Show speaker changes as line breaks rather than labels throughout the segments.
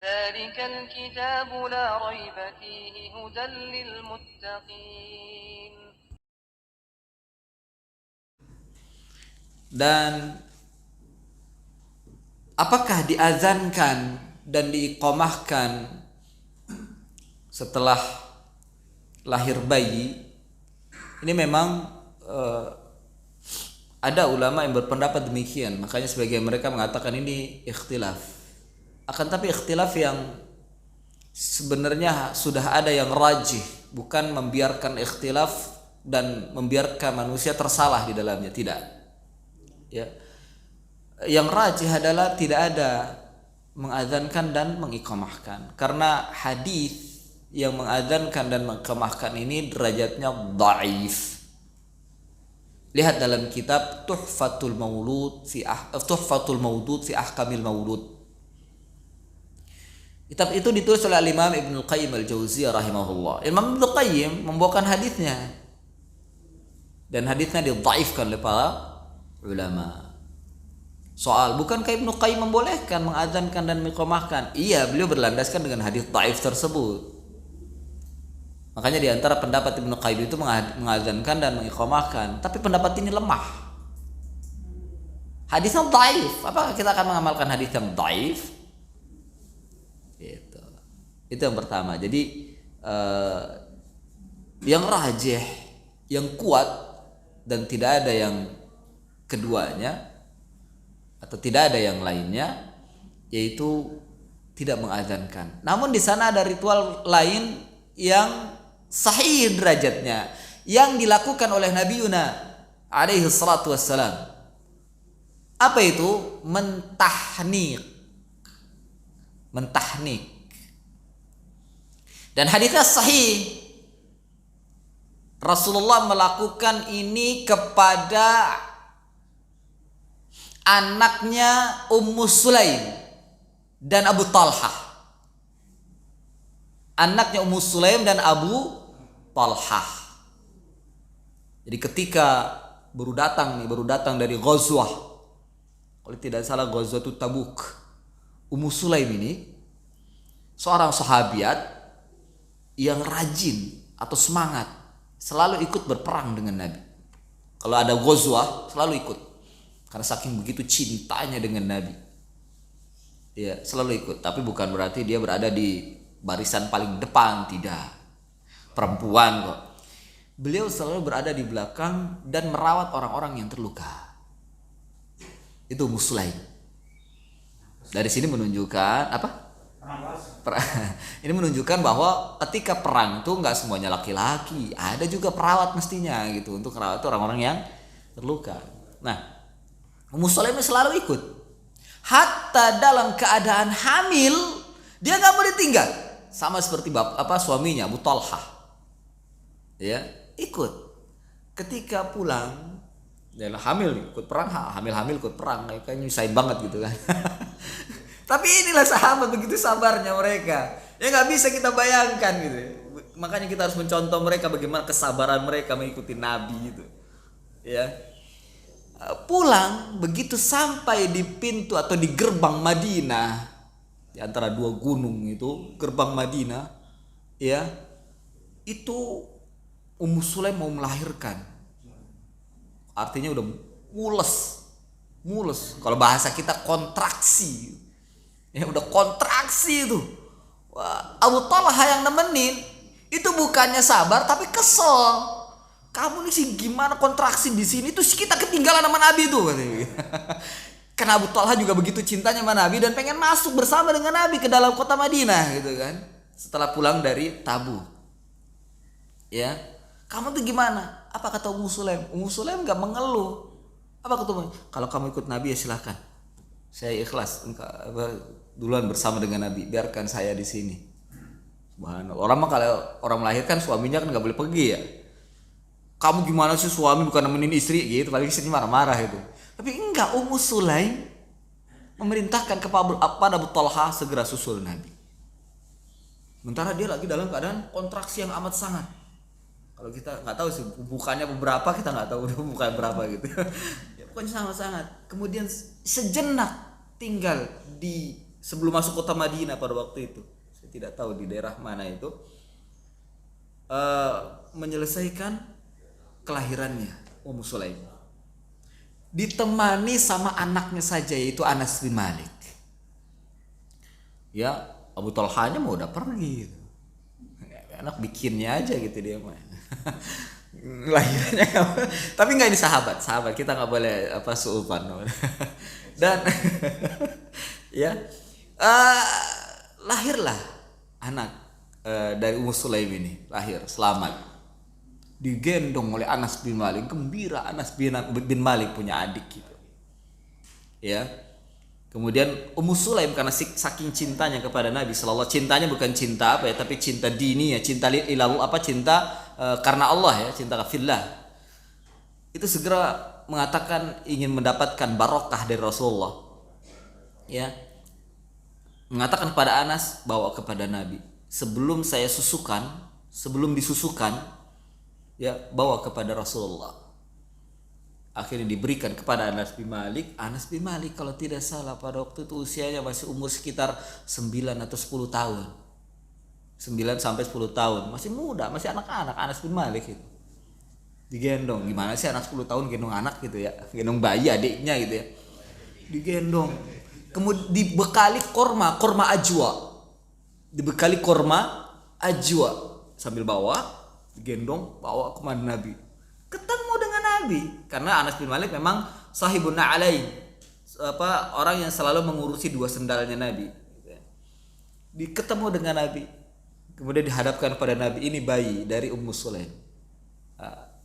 ذلك الكتاب لا ريب فيه هدى للمتقين.
Dan apakah diazankan dan diiqamahkan setelah lahir bayi? Ini memang ada ulama yang berpendapat demikian. Makanya sebagian mereka mengatakan ini ikhtilaf. Akan tapi ikhtilaf yang sebenarnya sudah ada yang rajih, bukan membiarkan ikhtilaf dan membiarkan manusia tersalah di dalamnya, tidak. Ya. Yang rajih adalah tidak ada mengadzankan dan mengiqamahkan, karena hadis yang mengadzankan dan mengiqamahkan ini derajatnya dhaif. Lihat dalam kitab Tuhfatul Maulud fi Ahkamil Maulud. Kitab itu ditulis oleh Imam Ibnu Qayyim Al-Jauziyah rahimahullah. Imam Ibnu Qayyim membawakan hadisnya, dan hadisnya didhaifkan oleh para ulama. Soal bukankah Ibnu Qayyim membolehkan mengadzankan dan mengiqamahkan? Iya, beliau berlandaskan dengan hadis dhaif tersebut. Makanya di antara pendapat Ibnu Qayyim itu mengadzankan dan mengiqamahkan, tapi pendapat ini lemah. Hadisnya dhaif. Apakah kita akan mengamalkan hadis yang dhaif? Itu yang pertama. Jadi yang rajih, yang kuat, dan tidak ada yang keduanya atau tidak ada yang lainnya, yaitu tidak mengadzankan. Namun di sana ada ritual lain yang sahih derajatnya, yang dilakukan oleh Nabi Yuna alaihi salatu wassalam. Apa itu? Mentahnik. Dan hadisnya sahih. Rasulullah melakukan ini kepada anaknya Ummu Sulaim dan Abu Talhah. Anaknya Ummu Sulaim dan Abu Talhah. Jadi ketika baru datang dari Ghazwah, kalau tidak salah Ghazwatul Tabuk, Ummu Sulaim ini seorang sahabiat yang rajin atau semangat, selalu ikut berperang dengan Nabi. Kalau ada Ghazwah selalu ikut, karena saking begitu cintanya dengan Nabi. Dia selalu ikut, tapi bukan berarti dia berada di barisan paling depan, tidak. Perempuan kok. Beliau selalu berada di belakang dan merawat orang-orang yang terluka. Itu Ummu Sulaim. Dari sini menunjukkan apa? Ini menunjukkan bahwa ketika perang itu nggak semuanya laki-laki, ada juga perawat mestinya gitu, untuk merawat orang-orang yang terluka. Nah, Ummu Sulaim selalu ikut. Hatta dalam keadaan hamil, dia nggak mau ditinggal. Sama seperti suaminya Abu Talhah. Ya, ikut. Ketika pulang, dia hamil ikut perang, hamil ikut perang, kayak nyusahin banget gitu kan. Tapi inilah sahabat, begitu sabarnya mereka. Ya nggak bisa kita bayangkan gitu. Makanya kita harus mencontoh mereka, bagaimana kesabaran mereka mengikuti Nabi gitu. Ya. Pulang, begitu sampai di pintu atau di gerbang Madinah, di antara dua gunung itu, gerbang Madinah, ya, itu Ummu Sulaim mau melahirkan. Artinya udah mules. Kalau bahasa kita kontraksi. Ya udah kontraksi itu. Wah, Abu Talha yang nemenin itu bukannya sabar tapi kesel. Kamu nih sih gimana kontraksi di sini, terus kita ketinggalan sama Nabi tuh. Karena Abu Talha juga begitu cintanya sama Nabi dan pengen masuk bersama dengan Nabi ke dalam kota Madinah gitu kan. Setelah pulang dari Tabuk. Ya. Kamu tuh gimana? Apa kata Ummu Sulaim? Ummu Sulaim enggak mengeluh. Apa kata? Kalau kamu ikut Nabi ya silakan. Saya ikhlas duluan bersama dengan Nabi, biarkan saya di sini. Subhanallah. Orang mah kalau orang melahirkan suaminya kan enggak boleh pergi ya. Kamu gimana sih, suami bukan nemenin istri gitu, paling istri marah-marah gitu. Tapi enggak, Ummu Sulaim memerintahkan kepada Abu Talha segera susul Nabi. Sementara dia lagi dalam keadaan kontraksi yang amat sangat. Kalau kita nggak tahu sih bukannya beberapa, kita nggak tahu udah bukan berapa gitu. Ya pokoknya sangat-sangat. Kemudian sejenak tinggal di sebelum masuk kota Madinah pada waktu itu, saya tidak tahu di daerah mana itu, menyelesaikan kelahirannya Ummu Sulaim, ditemani sama anaknya saja yaitu Anas bin Malik. Ya, Abu Talhanya mau udah pergi gitu. Anak bikinnya aja gitu dia mah. Lahirnya tapi nggak, ini sahabat kita nggak boleh suupan. Dan ya, lahirlah anak dari Ummu Sulaim ini, lahir selamat, digendong oleh Anas bin Malik, gembira. Anas bin Malik punya adik gitu ya. Kemudian Ummu Sulaim karena saking cintanya kepada Nabi sallallahu, cintanya bukan cinta tapi cinta dini ya, cinta ilallah, cinta karena Allah ya, cinta fillah. Itu segera mengatakan ingin mendapatkan barokah dari Rasulullah. Ya. Mengatakan kepada Anas, bawa kepada Nabi. Sebelum disusukan ya, bawa kepada Rasulullah. Akhirnya diberikan kepada Anas bin Malik. Anas bin Malik kalau tidak salah pada waktu itu usianya masih umur sekitar 9 atau 10 tahun. 9 sampai 10 tahun. Masih muda, masih anak-anak Anas bin Malik itu. Digendong. Gimana sih anak 10 tahun gendong anak gitu ya. Gendong bayi adiknya gitu ya. Digendong. Kemudian dibekali korma ajwa. Dibekali korma ajwa. Sambil bawa, digendong, bawa ke Nabi. Ketemu dengan Nabi, karena Anas bin Malik memang sahibun na'alain, orang yang selalu mengurusi dua sendalnya Nabi. Ketemu dengan Nabi, kemudian dihadapkan pada Nabi, ini bayi dari Ummu Sulaim.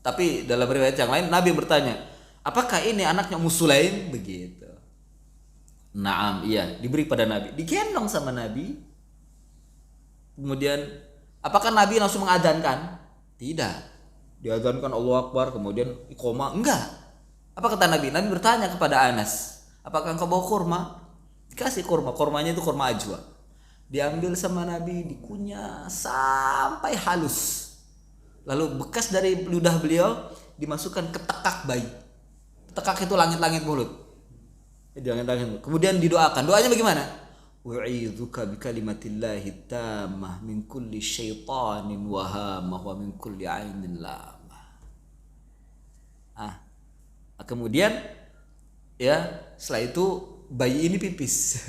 Tapi dalam riwayat yang lain Nabi bertanya, apakah ini anaknya Ummu Sulaim? Begitu. Naam, iya, diberi pada Nabi, digendong sama Nabi. Kemudian apakah Nabi langsung mengadhankan? Tidak. Diazankan Allahu Akbar, kemudian iqamah, enggak. Apa kata Nabi? Nabi bertanya kepada Anas, apakah engkau bawa kurma? Dikasih kurma, kurmanya itu kurma ajwa. Diambil sama Nabi, dikunyah sampai halus. Lalu bekas dari ludah beliau dimasukkan ke tekak bayi. Tekak itu langit-langit mulut. Kemudian didoakan. Doanya bagaimana? Wa'idzuka bikalimatillahi tammah min kulli syaitanin wahamah wa min kulli ainin lamah. Kemudian ya, setelah itu bayi ini pipis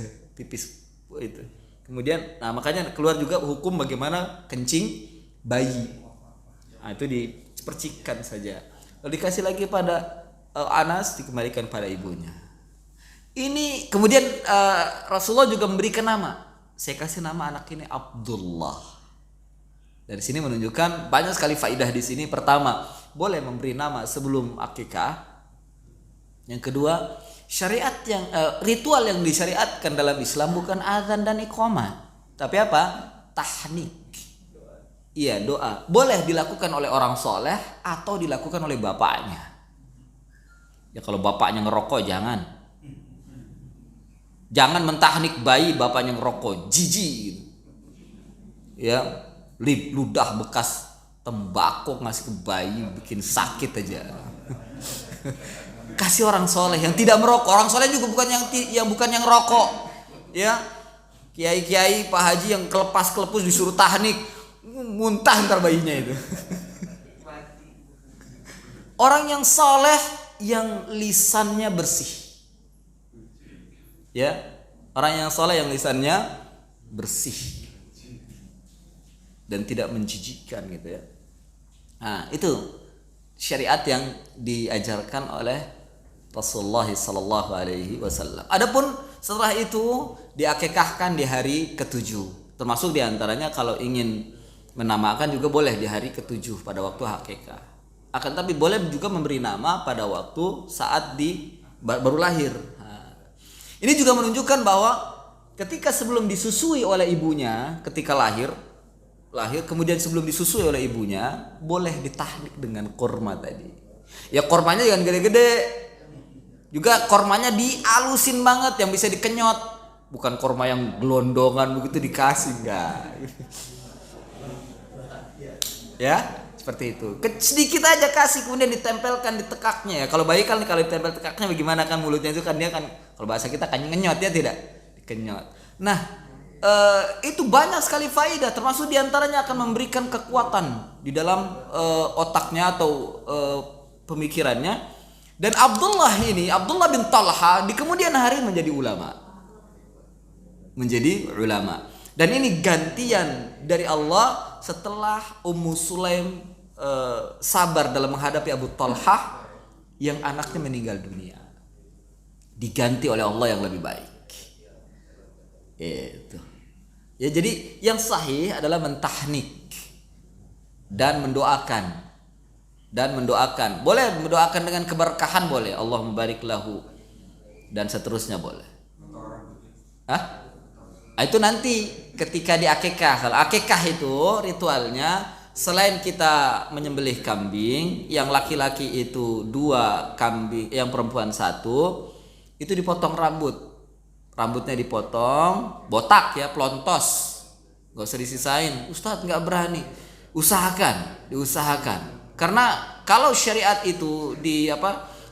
itu. Kemudian makanya keluar juga hukum bagaimana kencing bayi. Itu dipercikkan saja. Lalu dikasih lagi pada Anas, dikembalikan pada ibunya. Ini kemudian Rasulullah juga memberikan nama. Saya kasih nama anak ini Abdullah. Dari sini menunjukkan banyak sekali faidah di sini. Pertama, boleh memberi nama sebelum akikah. Yang kedua, syariat yang ritual yang disyariatkan dalam Islam bukan azan dan iqamah, tapi apa? Tahnik. Iya, doa. Boleh dilakukan oleh orang soleh atau dilakukan oleh bapaknya. Ya kalau bapaknya ngerokok jangan. Jangan mentahnik bayi bapaknya ngerokok, jijik gitu. Ya, ludah bekas tembakau ngasih ke bayi bikin sakit aja. Kasih orang soleh yang tidak merokok. Orang soleh juga bukan yang rokok. Ya, kiai-kiai, Pak Haji yang kelepus disuruh tahnik, muntah ntar bayinya itu. Orang yang soleh yang lisannya bersih. Ya, orang yang soleh yang lisannya bersih dan tidak menjijikkan gitu ya. Itu syariat yang diajarkan oleh Rasulullah sallallahu alaihi wasallam. Adapun setelah itu diakikahkan di hari ke-7. Termasuk diantaranya kalau ingin menamakan juga boleh di hari ke-7 pada waktu akikah. Akan tapi boleh juga memberi nama pada waktu saat baru lahir. Ini juga menunjukkan bahwa ketika sebelum disusui oleh ibunya, ketika lahir kemudian sebelum disusui oleh ibunya, boleh ditahnik dengan korma tadi. Ya kormanya jangan gede-gede. Juga kormanya dialusin banget yang bisa dikenyot. Bukan korma yang gelondongan begitu dikasih, enggak. Ya, seperti itu. Sedikit aja kasih kemudian ditempelkan di tekaknya ya. Kalau bayi kalau ditempel tekaknya bagaimana kan mulutnya itu kan dia kan kalau bahasa kita kan ngenyot ya tidak? Dikenyot. Nah, itu banyak sekali faedah, termasuk diantaranya akan memberikan kekuatan di dalam otaknya atau pemikirannya. Dan Abdullah bin Talha di kemudian hari menjadi ulama. Dan ini gantian dari Allah setelah Ummu Sulaim sabar dalam menghadapi Abu Talha yang anaknya meninggal dunia. Diganti oleh Allah yang lebih baik. Itu. Ya, jadi yang sahih adalah mentahnik dan mendoakan. Boleh mendoakan dengan keberkahan, boleh. Allahumma barik lahu dan seterusnya boleh. Itu nanti ketika di akikah. Kalau akikah itu ritualnya selain kita menyembelih kambing, yang laki-laki itu 2 kambing, yang perempuan 1, itu dipotong rambutnya dipotong, botak ya, plontos, nggak usah disisain. Ustadz nggak berani. Diusahakan. Karena kalau syariat itu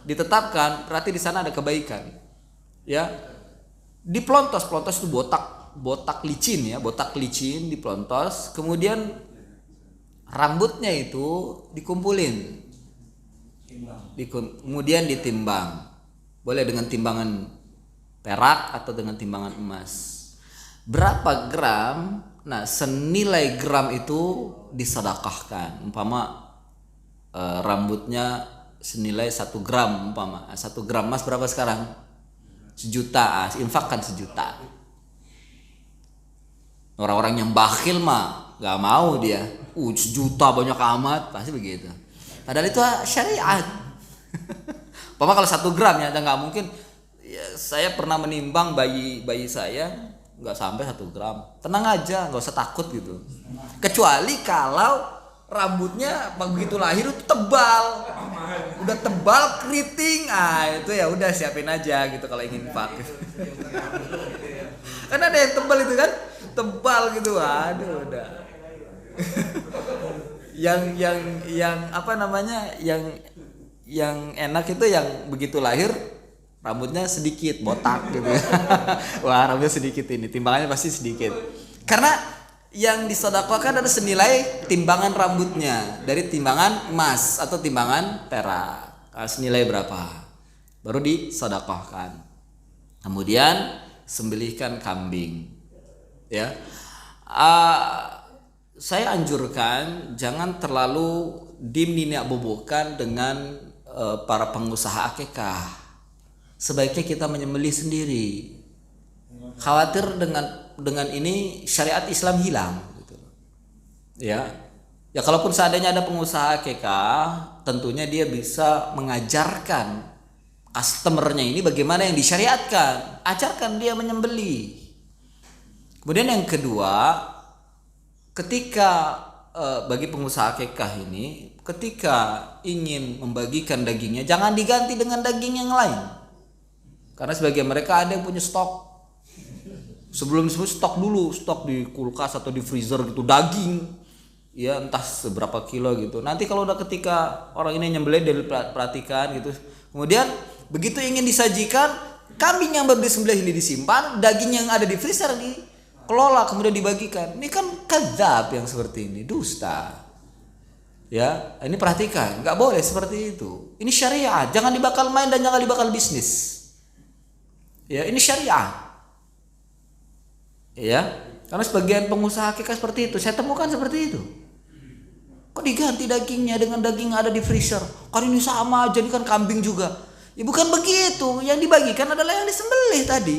ditetapkan, berarti di sana ada kebaikan. Ya, diplontos itu botak licin diplontos, kemudian rambutnya itu dikumpulin, kemudian ditimbang. Boleh dengan timbangan perak atau dengan timbangan emas. Berapa gram? Nah, senilai gram itu disedekahkan. Umpama rambutnya senilai 1 gram, umpama 1 gram emas berapa sekarang? 1 juta. Infakkan 1 juta. Orang-orang yang bakhil mah gak mau dia. 1 juta banyak amat, pasti begitu. Padahal itu syariat. Umpama kalau 1 gram ya, nggak mungkin. Ya, saya pernah menimbang bayi saya, nggak sampai 1 gram. Tenang aja, nggak usah takut gitu. Kecuali kalau rambutnya begitu lahir itu tebal, udah tebal keriting, itu ya udah siapin aja gitu kalau ingin pakai. Kan ada yang tebal itu kan, tebal gitu, aduh udah. yang apa namanya, yang enak itu yang begitu lahir rambutnya sedikit botak gitu. Wah, rambutnya sedikit ini, timbangannya pasti sedikit. Karena yang disedekahkan adalah senilai timbangan rambutnya dari timbangan emas atau timbangan perak. Senilai berapa? Baru disedekahkan. Kemudian sembelihkan kambing. Ya. Saya anjurkan jangan terlalu dimniniak-bobokan dengan para pengusaha akikah. Sebaiknya kita menyembelih sendiri. Khawatir dengan ini syariat Islam hilang gitu. Ya kalaupun seandainya ada pengusaha akikah, tentunya dia bisa mengajarkan customernya ini bagaimana yang disyariatkan, ajarkan dia menyembelih. Kemudian yang kedua, ketika bagi pengusaha akikah ini, ketika ingin membagikan dagingnya jangan diganti dengan daging yang lain, karena sebagian mereka ada yang punya stok. Sebelum stok di kulkas atau di freezer gitu daging, ya entah seberapa kilo gitu. Nanti kalau udah ketika orang ini nyembelih dia perhatikan gitu. Kemudian begitu ingin disajikan, kambing yang baru disembelih ini disimpan, daging yang ada di freezer dikelola kemudian dibagikan. Ini kan kadzab yang seperti ini, dusta. Ya, ini perhatikan, nggak boleh seperti itu. Ini syariat, jangan dibakal main dan jangan dibakal bisnis. Ya, ini syariat. Ya, karena sebagian pengusaha akikah seperti itu, saya temukan seperti itu. Kok diganti dagingnya dengan daging yang ada di freezer? Kan ini sama aja, ini kan kambing juga. Ya bukan begitu, yang dibagikan adalah yang disembelih tadi.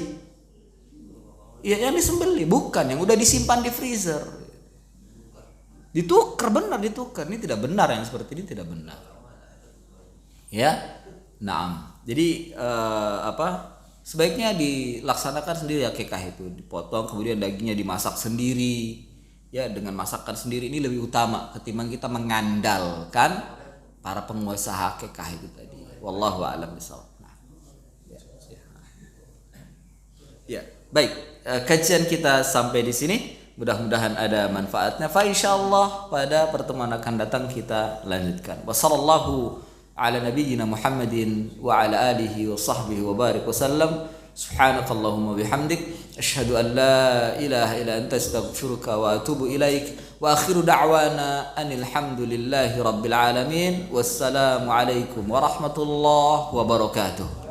Ya, yang disembelih, bukan yang udah disimpan di freezer. Ditukar, ini tidak benar, yang seperti ini tidak benar. Ya, naam. Jadi sebaiknya dilaksanakan sendiri akikah itu, dipotong kemudian dagingnya dimasak sendiri. Ya, dengan masakan sendiri ini lebih utama ketimbang kita mengandalkan para pengusaha akikah itu tadi. Wallahu a'lam bishawab. Ya, baik. Kajian kita sampai di sini. Mudah-mudahan ada manfaatnya. Fa insyaallah pada pertemuan akan datang kita lanjutkan. Wassallallahu ala nabiyyina Muhammadin wa ala alihi wa sahbihi wa barik wasallam. Subhanakallahumma bihamdik asyhadu an la ilaha illa anta astaghfiruka wa atubu ilaik. Wa akhiru da'wana anil hamdulillahi rabbil alamin. Wassalamu alaikum warahmatullahi wabarakatuh.